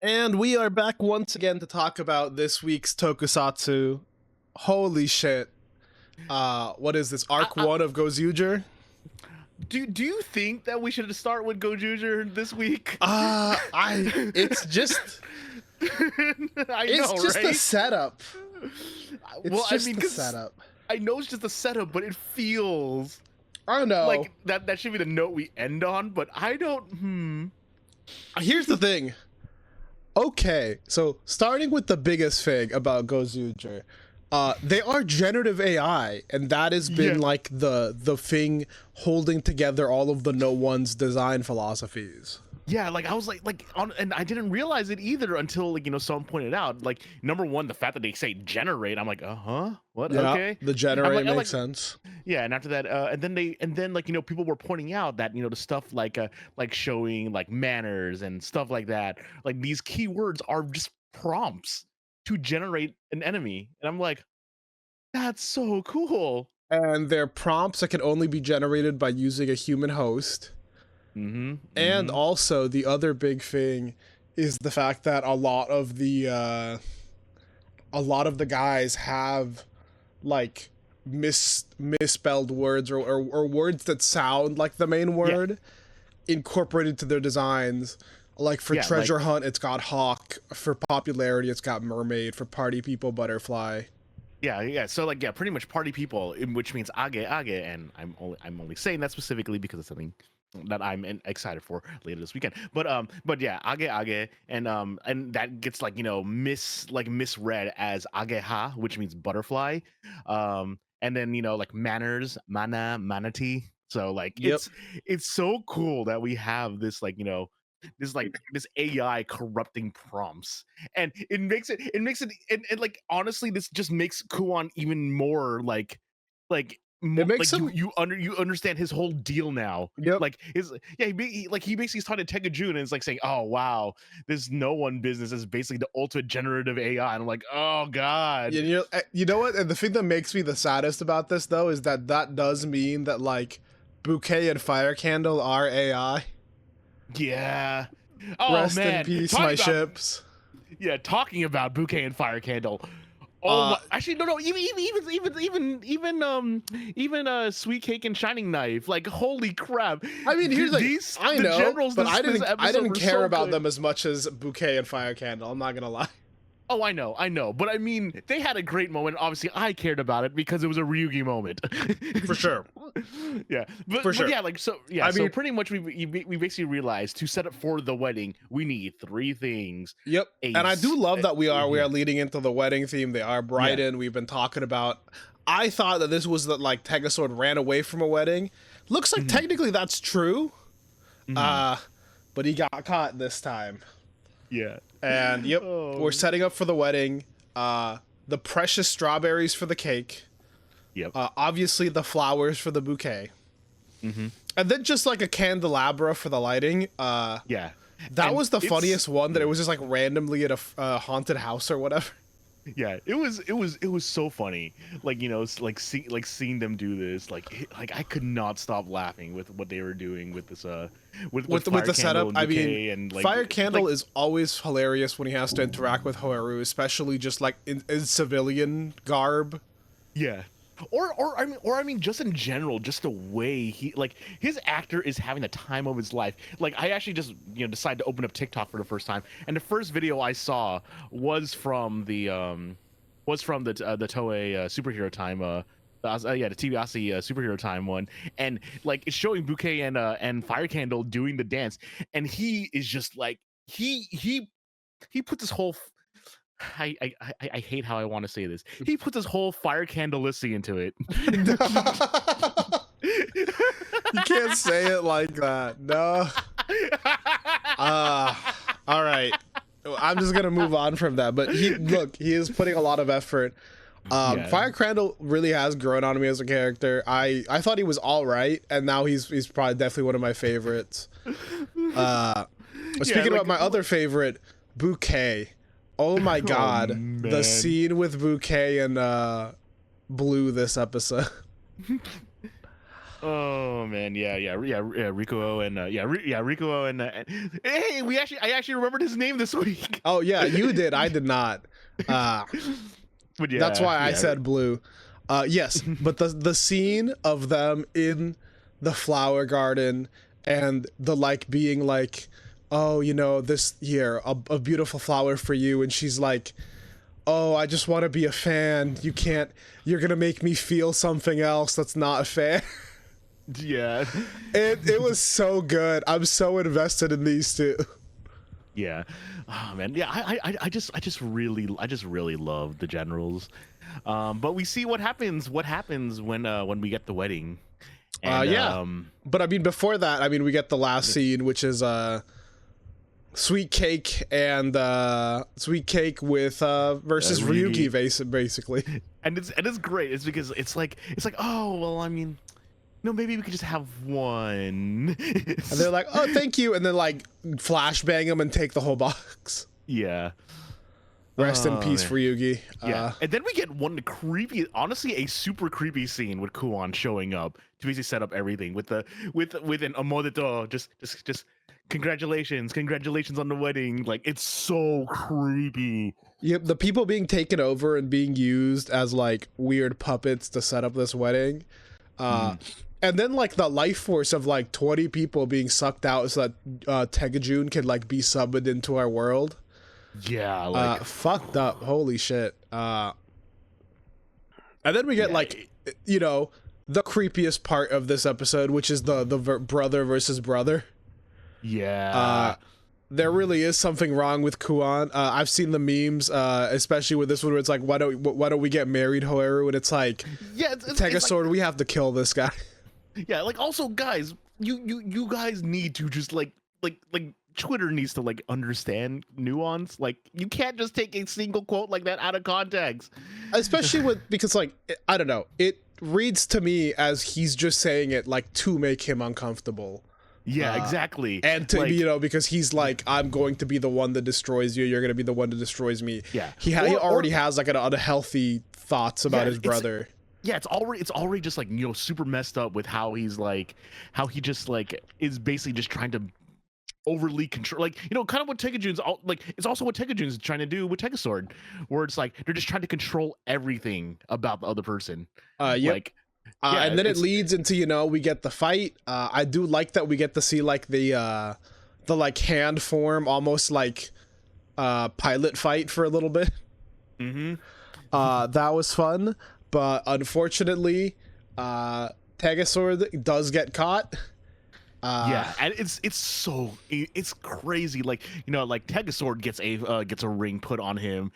And we are back once again to talk about this week's tokusatsu. Holy shit. What is this? Arc 1 of Gozyuger? Do you think that we should start with Gozyuger this week? It's just I know, just right? a setup. The setup. I know it's just a setup, but it feels I know. like that should be the note we end on, but I don't Here's the thing. Okay, so starting with the biggest thing about Gozyuger, they are generative AI, and that has been like the thing holding together all of the No One's design philosophies. Yeah, like I was and I didn't realize it either until someone pointed out. Like, number one, the fact that they say generate, I'm like, what? Yeah, Okay, the generate makes sense. Yeah, and after that, and then people were pointing out that the stuff like showing like manners and stuff like that, like these keywords are just prompts to generate an enemy, and I'm like, that's so cool. And they're prompts that can only be generated by using a human host. And also the other big thing is the fact that a lot of the guys have like misspelled words or words that sound like the main word incorporated to their designs. Like for treasure hunt, it's got hawk. For popularity, it's got mermaid. For party people, butterfly. Yeah. So pretty much party people, which means age, and I'm only saying that specifically because it's something that I'm excited for later this weekend. But yeah, age, and that gets misread as ageha, which means butterfly. And then like manners, manatee. So it's so cool that we have this this AI corrupting prompts, and it makes it and like honestly this just makes Kuon even more It makes him... you understand his whole deal now. Like he basically started Tegasword and it's like saying, oh wow, this No One business is basically the ultimate generative AI, and I'm like, oh god. You know what, and the thing that makes me the saddest about this though is that does mean that like Bouquet and Fire Candle are AI. Yeah. Oh, rest in peace, my ships. Yeah, talking about Bouquet and Fire Candle. Oh, actually, no. Even Sweet Cake and Shining Knife. Like, holy crap! I mean, here's I know, but I didn't care about them as much as Bouquet and Fire Candle. I'm not gonna lie. Oh, I know, but I mean, they had a great moment. Obviously, I cared about it because it was a Ryugi moment. For sure. Yeah, but pretty much we basically realized to set up for the wedding, we need 3 things. Yep. And I do love that we are leading into the wedding theme. They are Brighton. We've been talking about. I thought that this was that like Tegasword ran away from a wedding. Looks like technically that's true. But he got caught this time. Yeah. And we're setting up for the wedding. The precious strawberries for the cake. Obviously the flowers for the bouquet. And then just like a candelabra for the lighting. That was the funniest one, that it was just like randomly at a haunted house or whatever. Yeah, it was so funny. Seeing them do this, like I could not stop laughing with what they were doing with this with the setup. I mean, Fire Candle is always hilarious when he has to interact with Haru, especially just like in civilian garb. Yeah. Or I mean, just in general, just the way his actor is having the time of his life. Like, I actually just decided to open up TikTok for the first time, and the first video I saw was from the Toei superhero time, the TBASI superhero time one, and like it's showing Bouquet and Fire Candle doing the dance, and he is just like he puts his whole I hate how I want to say this. He puts his whole Fire Candleicity into it. You can't say it like that. No. All right. I'm just gonna move on from that. But he is putting a lot of effort. Fire Candle really has grown on me as a character. I thought he was all right, and now he's probably definitely one of my favorites. Speaking about my other favorite, Bouquet. Oh my god, the scene with Bouquet and Blue this episode. Oh man, Rikuo and Rikuo and hey, I actually remembered his name this week. Oh yeah, you did. I did not. But yeah, that's why I said blue. Yes, but the scene of them in the flower garden and the like being like, oh, you know, this here a beautiful flower for you, and she's like, oh, I just want to be a fan. You're gonna make me feel something else that's not a fan. Yeah, it was so good. I'm so invested in these two. Yeah, oh man, yeah. I just really love the generals. But we see what happens when we get the wedding. And, yeah. But I mean, before that, I mean, we get the last scene, which is sweet cake and sweet cake with versus Ryugi basically. And it's great. It's because it's like, oh well, I mean, no, maybe we could just have one. And they're like, oh, thank you, and then like flashbang them and take the whole box. Yeah. Rest in peace, Ryugi. Yeah. And then we get one creepy, honestly, a super creepy scene with Kuon showing up to basically set up everything with an omodito, just congratulations on the wedding. Like, it's so creepy. Yep, the people being taken over and being used as like weird puppets to set up this wedding. And then like the life force of like 20 people being sucked out so that Tegajun can like be summoned into our world. Yeah, like fucked up. Holy shit. And then we get like, you know, the creepiest part of this episode, which is the brother versus brother. Yeah. There really is something wrong with Kuon. I've seen the memes, especially with this one, where it's like, why don't we get married, Hoaru? And it's like, yeah, Tegasword, like, we have to kill this guy. Yeah, like, also, guys, you guys need to just like Twitter needs to like understand nuance. Like, you can't just take a single quote like that out of context, especially because like, I don't know, it reads to me as he's just saying it like to make him uncomfortable. Yeah, exactly. And to, like, you know, because he's like, I'm going to be the one that destroys you. You're going to be the one that destroys me. Yeah. He already has like an unhealthy thoughts about his brother. Yeah, it's already just like, you know, super messed up with how he just like is basically just trying to overly control, like, you know, kind of what Tegajun's like, it's also what Tegajun's trying to do with Tegasword, where it's like they're just trying to control everything about the other person. Yep. Like, and then it leads into, you know, we get the fight. I do like that we get to see like the like hand form, almost like pilot fight for a little bit. That was fun, but unfortunately, Tegasword does get caught. Yeah, and it's crazy. Like, you know, like Tegasword gets a ring put on him,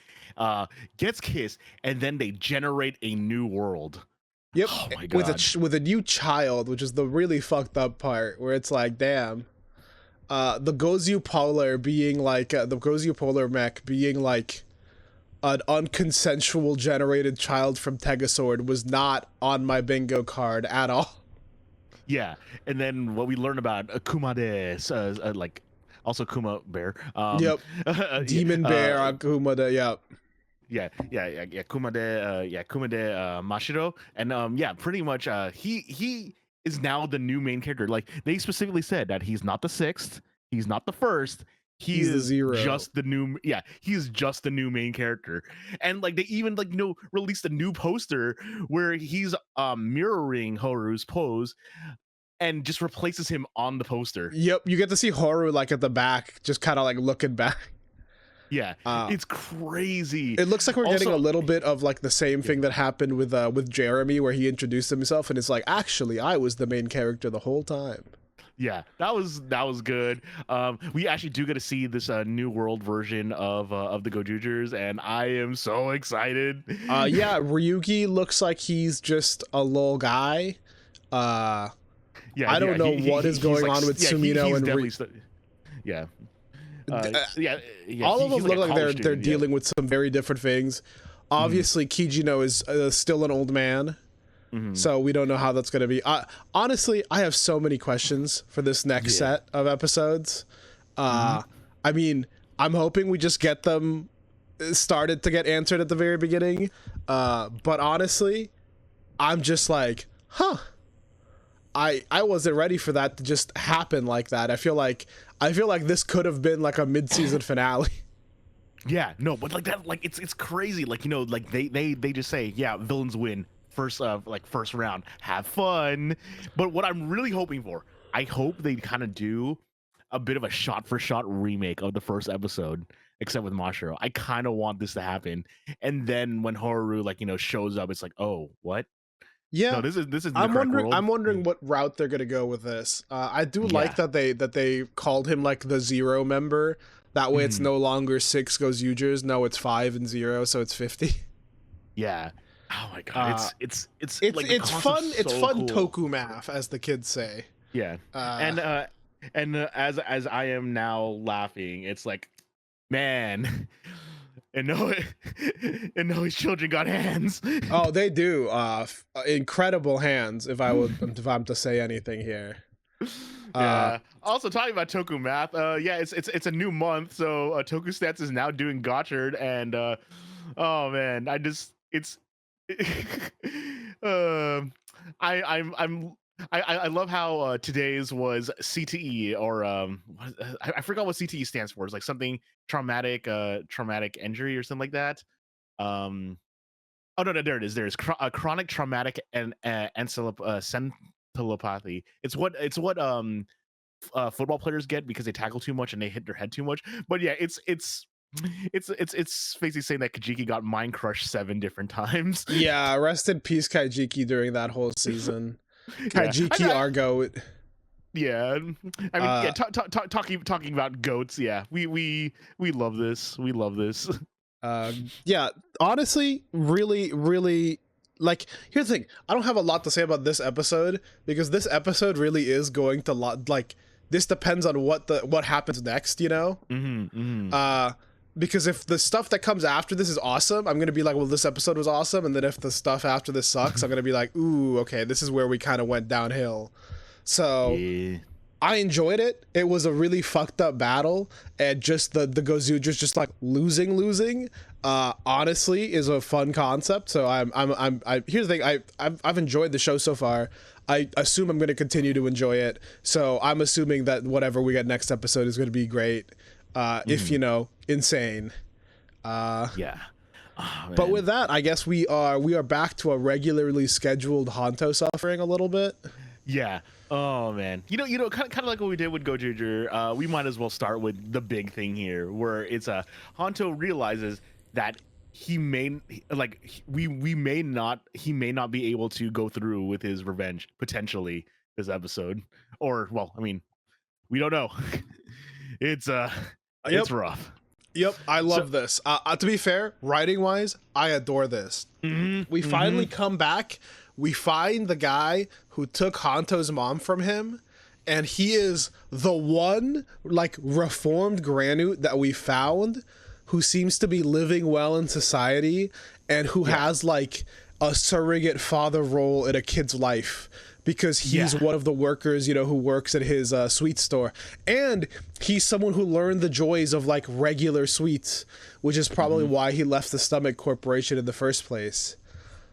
gets kissed, and then they generate a new world. Yep. Oh my God. with a new child, which is the really fucked up part, where it's like, damn, the Gozyuger Polar being like the Gozyuger Polar mech being like an unconsensual generated child from Tegasword was not on my bingo card at all. Yeah, and then what we learn about Kumade, like also Kuma Bear. Yep. Demon Bear, Kumade. Yep. Yeah. Kumade Mashiro, and pretty much he is now the new main character. Like, they specifically said that he's not the sixth, he's not the first. He's the zero. Just the new, he's just the new main character. And like, they even like, you know, released a new poster where he's mirroring Horu's pose and just replaces him on the poster. Yep, you get to see Horu like at the back, just kind of like looking back. Yeah, it's crazy. It looks like we're getting a little bit of like the same thing that happened with Jeremy, where he introduced himself and it's like, actually, I was the main character the whole time. Yeah, that was good. We actually do get to see this new world version of the Gozyugers, and I am so excited. Yeah, Ryugi looks like he's just a little guy. I don't know what is going on with Sumino and Ryugi. All of them look like they're dealing with some very different things. Obviously, Kijino is still an old man. So we don't know how that's going to be. Honestly, I have so many questions for this next set of episodes. I mean, I'm hoping we just get them started to get answered at the very beginning. But honestly, I'm just like, I wasn't ready for that to just happen like that. I feel like this could have been like a mid-season finale. Yeah, no, but like that, like it's crazy. Like, you know, like they just say, yeah, villains win first round, have fun. But what I'm really hoping for, I hope they kind of do a bit of a shot for shot remake of the first episode, except with Mashiro. I kind of want this to happen, and then when Haru, like, you know, shows up, it's like, oh, what? Yeah, No, this is I'm wondering what route they're gonna go with this. I do like that they called him like the 0 member. That way, it's no longer 6 Gozyugers. No, it's 5 and 0, so it's 50. Yeah. Oh my god, it's like it's fun. So it's fun cool. toku math, as the kids say. Yeah. And as I am now laughing, it's like, man, and no, his children got hands. Oh, they do. Incredible hands. If I'm to say anything here. Yeah. Also talking about Toku Math, yeah, it's a new month, so Toku Stats is now doing Gozyuger, and oh man, I love how today's was CTE, or I forgot what CTE stands for. It's like something traumatic injury or something like that. Oh no, there it is. There's chronic traumatic and encephalopathy. It's what football players get because they tackle too much and they hit their head too much. But yeah, it's basically saying that Kajiki got mind crushed 7 different times. Yeah, rest in peace, Kaijiki, during that whole season. Kaijiki, our goat. Yeah, I mean, yeah. Talking about goats. Yeah, we love this. We love this. Yeah, honestly, really. Like, here's the thing. I don't have a lot to say about this episode because this episode really is going to like. This depends on what happens next, you know. Because if the stuff that comes after this is awesome, I'm gonna be like, well, this episode was awesome, and then if the stuff after this sucks, I'm gonna be like, ooh, okay, this is where we kind of went downhill. So. Yeah. I enjoyed it. It was a really fucked up battle, and just the Gozyugers just like losing. Honestly, is a fun concept. So I'm here's the thing. I've enjoyed the show so far. I assume I'm going to continue to enjoy it. So I'm assuming that whatever we get next episode is going to be great. If you know, insane. Yeah. Oh, but with that, I guess we are back to a regularly scheduled Hanto suffering a little bit. Yeah. Oh man. You know, kind of like what we did with Gozyuger. We might as well start with the big thing here, where it's Hanto realizes that he may not be able to go through with his revenge potentially this episode, or well, I mean, we don't know. It's rough. Yep, I love this. To be fair, writing wise, I adore this. We finally come back. We find the guy who took Hanto's mom from him, and he is the one like reformed Granute that we found who seems to be living well in society and who has like a surrogate father role in a kid's life because he's one of the workers, you know, who works at his sweet store. And he's someone who learned the joys of like regular sweets, which is probably why he left the Stomach Corporation in the first place.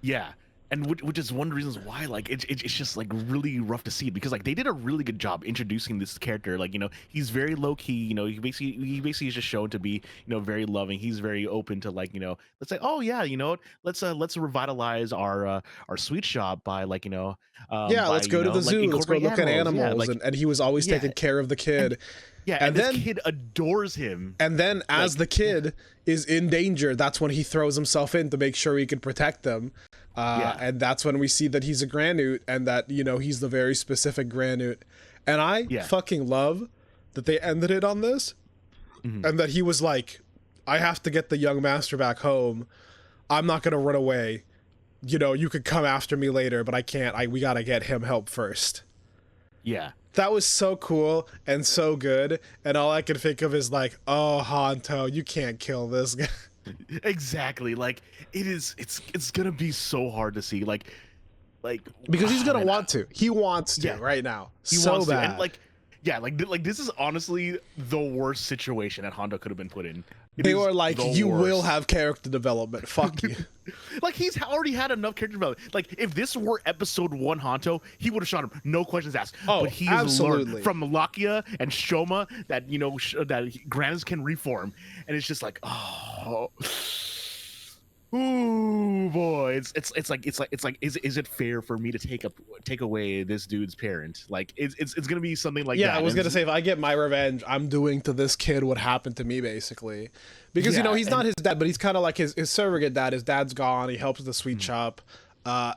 Yeah. And which is one of the reasons why, like, it's just like really rough to see it, because like they did a really good job introducing this character. Like, you know, he's very low key. You know, he basically is just shown to be, you know, very loving. He's very open to, like, you know, let's say, oh yeah, you know, let's revitalize our sweet shop by, like, you know, let's go to the zoo. Let's go look at animals. And he was always taking care of the kid. And then this kid adores him. And then as the kid is in danger, that's when he throws himself in to make sure he can protect them. And that's when we see that he's a Granute and that, you know, he's the very specific Granute. And I fucking love that they ended it on this and that he was like, I have to get the young master back home. I'm not going to run away. You know, you could come after me later, but I can't. We got to get him help first. Yeah. That was so cool and so good. And all I can think of is like, oh, Hanto, you can't kill this guy. Exactly. Like, it's gonna be so hard to see. Like because he's gonna want to. He wants to right now. He so wants bad. To. And like this is honestly the worst situation that Hanto could have been put in. They were like, you will worst. have character development. Fuck you. Like, he's already had enough character development. Like, if this were episode 1 Hanto, he would have shot him, no questions asked. Oh, but he absolutely. learned from Lakia and Shoma that, you know, that Granz can reform. And it's just like, oh, ooh, boy. It's like, is it fair for me to take away this dude's parent? Like, it's gonna be something like that. Yeah, I was gonna say, if I get my revenge, I'm doing to this kid what happened to me, basically. Because, you know, he's not his dad, but he's kind of like his surrogate dad. His dad's gone. He helps the sweet chop.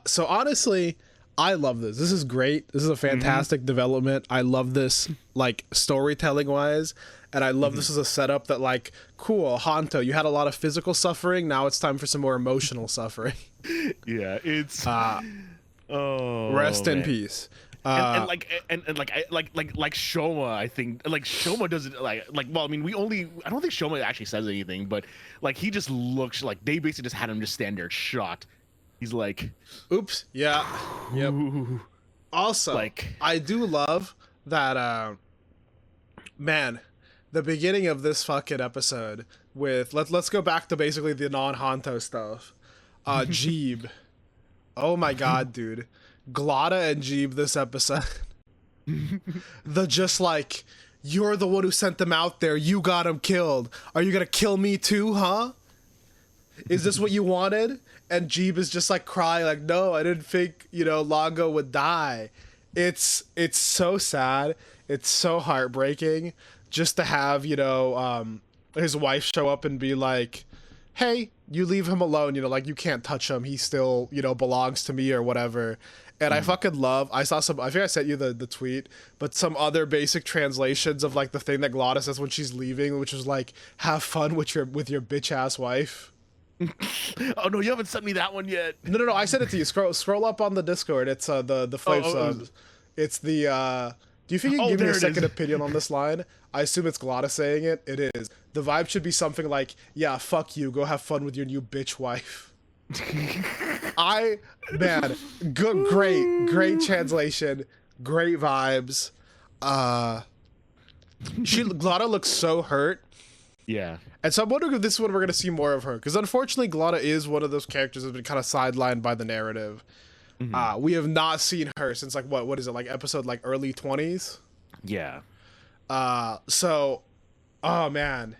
So honestly, I love this. This is great. This is a fantastic development. I love this, like, storytelling wise. And I love this as a setup that, like, cool, Hanto, you had a lot of physical suffering. Now it's time for some more emotional suffering. Yeah, it's rest in peace. And like Shoma, I think, like, Shoma doesn't like well, I mean, I don't think Shoma actually says anything, but like, he just looks like they basically just had him just stand there shot. He's like, oops. Yeah. Yep. Also, like, I do love that man, the beginning of this fucking episode with let's go back to basically the non-Hanto stuff. Jeeb. Oh my god, dude. Glotta and Jeeb this episode. The just like, you're the one who sent them out there. You got them killed. Are you gonna kill me too, huh? Is this what you wanted? And Jeeb is just like crying, like, no, I didn't think, you know, Longo would die. It's so sad. It's so heartbreaking just to have, you know, his wife show up and be like, hey, you leave him alone, you know, like, you can't touch him. He still, you know, belongs to me or whatever. And I fucking love, I saw some, I think I sent you the tweet, but some other basic translations of, like, the thing that Glotta says when she's leaving, which was like, have fun with your bitch ass wife. Oh no, you haven't sent me that one yet. No, I sent it to you. Scroll up on the Discord. It's the Flame subs. It's the do you think you can give me a second opinion on this line? I assume it's Glotta saying it. It is. The vibe should be something like, yeah, fuck you, go have fun with your new bitch wife. Man, good, great translation, great vibes. Glotta looks so hurt. Yeah. And so I'm wondering if this is when we're going to see more of her. Because unfortunately, Glotta is one of those characters that's been kind of sidelined by the narrative. We have not seen her since, like, what is it, like, episode, like, early 20s? Yeah. So, oh, man.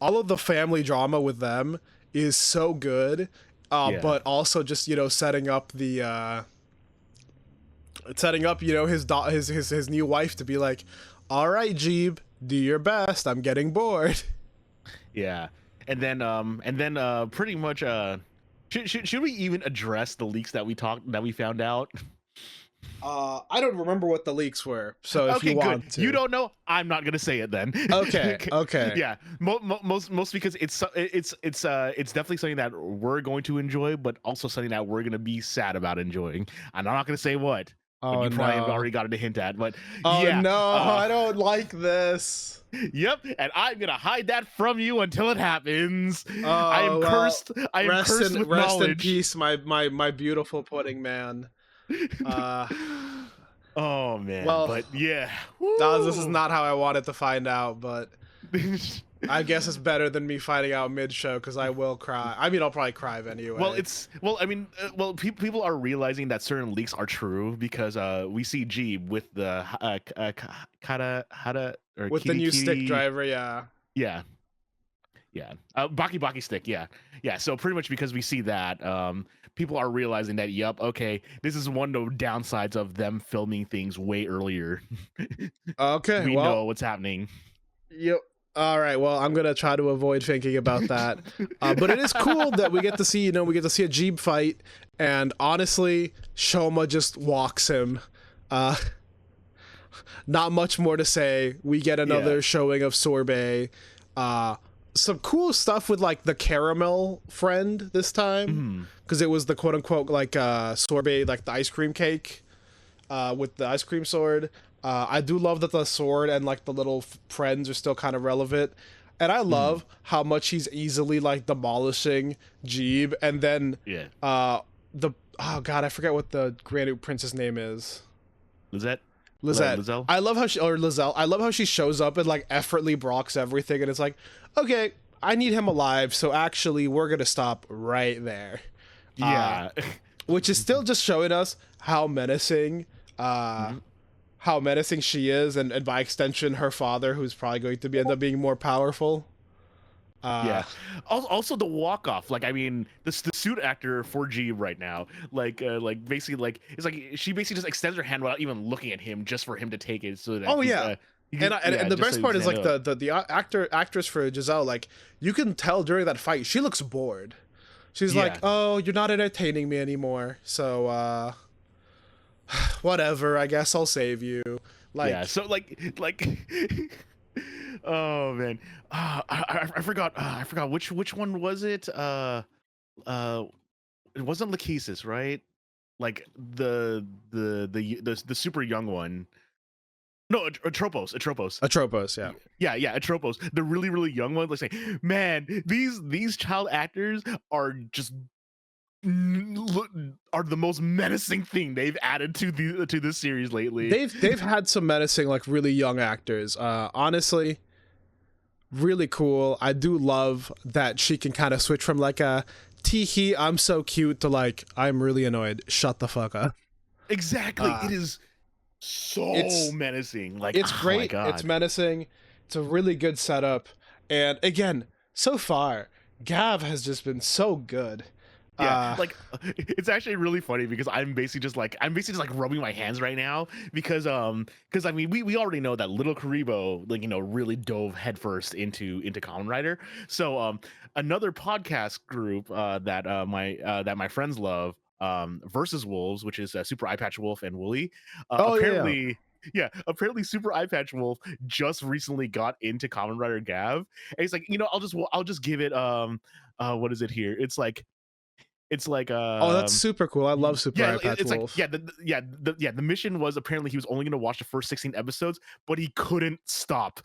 All of the family drama with them is so good. But also just, you know, setting up, you know, his new wife to be like, all right, Jeeb, do your best. I'm getting bored. Yeah, and then pretty much should we even address the leaks that we found out? I don't remember what the leaks were, so if you want to. You don't know, I'm not gonna say it then. Okay. Yeah, most because it's definitely something that we're going to enjoy, but also something that we're gonna be sad about enjoying. And I'm not gonna say what. Oh, you probably have already gotten a hint at, but yeah. No, I don't like this. Yep, and I'm gonna hide that from you until it happens. Oh, I am cursed. I am cursed with knowledge. Rest in peace, my beautiful pudding man. Oh man. Well, but yeah. No, this is not how I wanted to find out, but I guess it's better than me finding out mid-show, because I will cry. I mean, I'll probably cry anyway. Well, people are realizing that certain leaks are true because we see Jeeb with the with the new stick driver, yeah. Baki stick, yeah. So pretty much because we see that, people are realizing that, yep, okay, this is one of the downsides of them filming things way earlier. Okay, we know what's happening. Yep. All right, well, I'm gonna try to avoid thinking about that, but it is cool that we get to see, a Jeeb fight, and honestly, Shoma just walks him. Not much more to say. We get another showing of Sorbet. Some cool stuff with, like, the caramel friend this time, because it was the quote-unquote, like, Sorbet, like the ice cream cake with the ice cream sword. I do love that the sword and, like, the little friends are still kind of relevant. And I love how much he's easily, like, demolishing Jeeb. And then oh god, I forget what the Grand Princess name is. Lizette. I love how she shows up and, like, effortlessly blocks everything, and it's like, okay, I need him alive, so actually we're gonna stop right there. Yeah. Which is still just showing us how menacing she is, and by extension her father, who's probably going to end up being more powerful. Yeah. Also the walk off. Like, I mean, the suit actor 4G right now, like basically, like, it's like she basically just extends her hand without even looking at him, just for him to take it. So that and the best part is like the actress for Giselle, like, you can tell during that fight she looks bored. She's like, oh, you're not entertaining me anymore, so whatever, I guess I'll save you. Like, yeah. So like oh man, I forgot. I forgot which one was it. It wasn't Lachesis, right? Like the super young one. No, Atropos. Atropos, yeah. Yeah, Atropos. The really, really young one. Let's say, man, these child actors are just are the most menacing thing they've added to this series lately. They've had some menacing, like, really young actors. Honestly, really cool. I do love that she can kind of switch from like a tee-hee, I'm so cute, to like, I'm really annoyed, shut the fuck up. Exactly. It is so menacing. Like, it's great. It's menacing. It's a really good setup. And again, so far, Gavv has just been so good. Yeah, like, it's actually really funny because I'm basically just like rubbing my hands right now because I mean, we already know that Little Karibo, like, you know, really dove headfirst into Kamen Rider. So another podcast group that my friends love, Versus Wolves, which is Super Eye Patch Wolf and Wooly, apparently. Yeah, apparently Super Eye Patch Wolf just recently got into Kamen Rider Gavv, and he's like, you know, I'll just give it what is it here? It's like oh, that's super cool. I love Super Eye Patch Wolf. Like, the mission was apparently he was only going to watch the first 16 episodes, but he couldn't stop.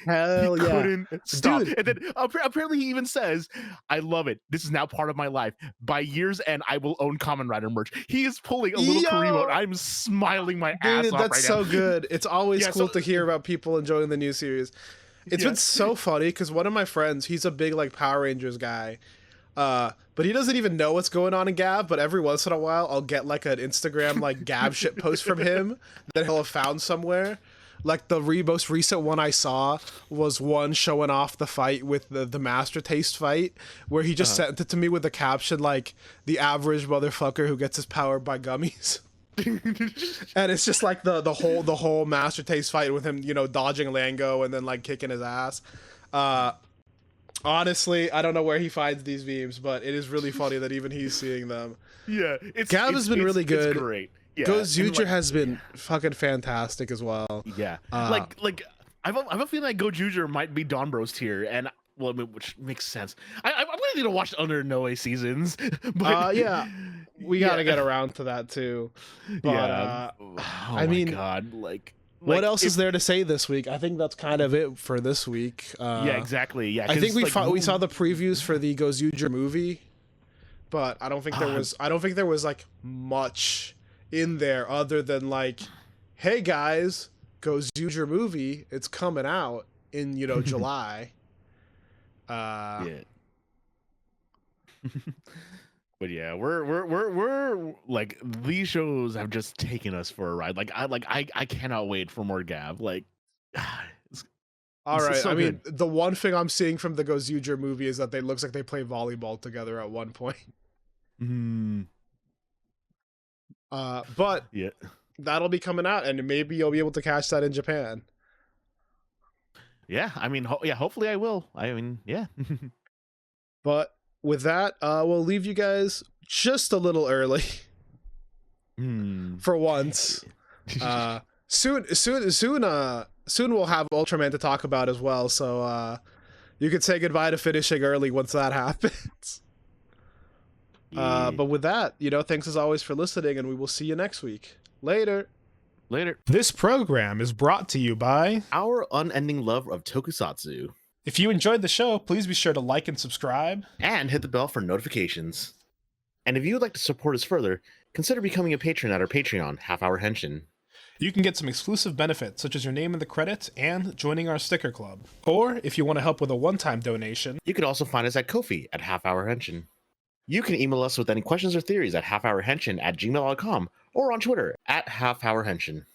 Hell yeah. Couldn't stop. Dude. And then apparently he even says, I love it. This is now part of my life. By year's end, I will own Kamen Rider merch. He is pulling a little Karibo. I'm smiling my ass off right now. That's so good. It's always cool to hear about people enjoying the new series. It's been so funny because one of my friends, he's a big like Power Rangers guy. But he doesn't even know what's going on in Gavv, but every once in a while I'll get like an Instagram like Gavv shit post from him that he'll have found somewhere. Like the most recent one I saw was one showing off the fight with the Master Taste fight, where he just sent it to me with the caption like, the average motherfucker who gets his power by gummies. And it's just like the whole Master Taste fight with him, you know, dodging Lango and then like kicking his ass. Honestly, I don't know where he finds these memes, but it is really funny that even he's seeing them. Yeah, Gavv has been really good. It's great. Yeah, Gozyuger has been fucking fantastic as well. Yeah, like I have a feeling like Gozyuger might be Donbro's tier, and well, I mean, which makes sense. I'm gonna need to watch Under Noe seasons. But yeah, we gotta get around to that too. But I mean, God, like, what else is there to say this week? I think that's kind of it for this week. Yeah, exactly. Yeah, I think we saw the previews for the Gozyuger movie, but I don't think there was like much in there other than like, hey guys, Gozyuger movie, it's coming out in, you know, July. Yeah. But yeah, we're like, these shows have just taken us for a ride. I cannot wait for more Gavv. Like, all right. So I mean, the one thing I'm seeing from the Gozyuger movie is that they looks like they play volleyball together at one point. But yeah, that'll be coming out, and maybe you'll be able to catch that in Japan. Yeah, I mean, hopefully I will. I mean, yeah. But with that, we'll leave you guys just a little early. For once. Soon we'll have Ultraman to talk about as well, so you could say goodbye to finishing early once that happens. But with that, you know, thanks as always for listening, and we will see you next week. Later. This program is brought to you by our unending love of tokusatsu. If you enjoyed the show, please be sure to like and subscribe. And hit the bell for notifications. And if you would like to support us further, consider becoming a patron at our Patreon, Half Hour Henshin. You can get some exclusive benefits, such as your name in the credits and joining our sticker club. Or, if you want to help with a one-time donation, you can also find us at Ko-fi at halfhourhenshin. You can email us with any questions or theories at halfhourhenshin@gmail.com or on Twitter at halfhourhenshin.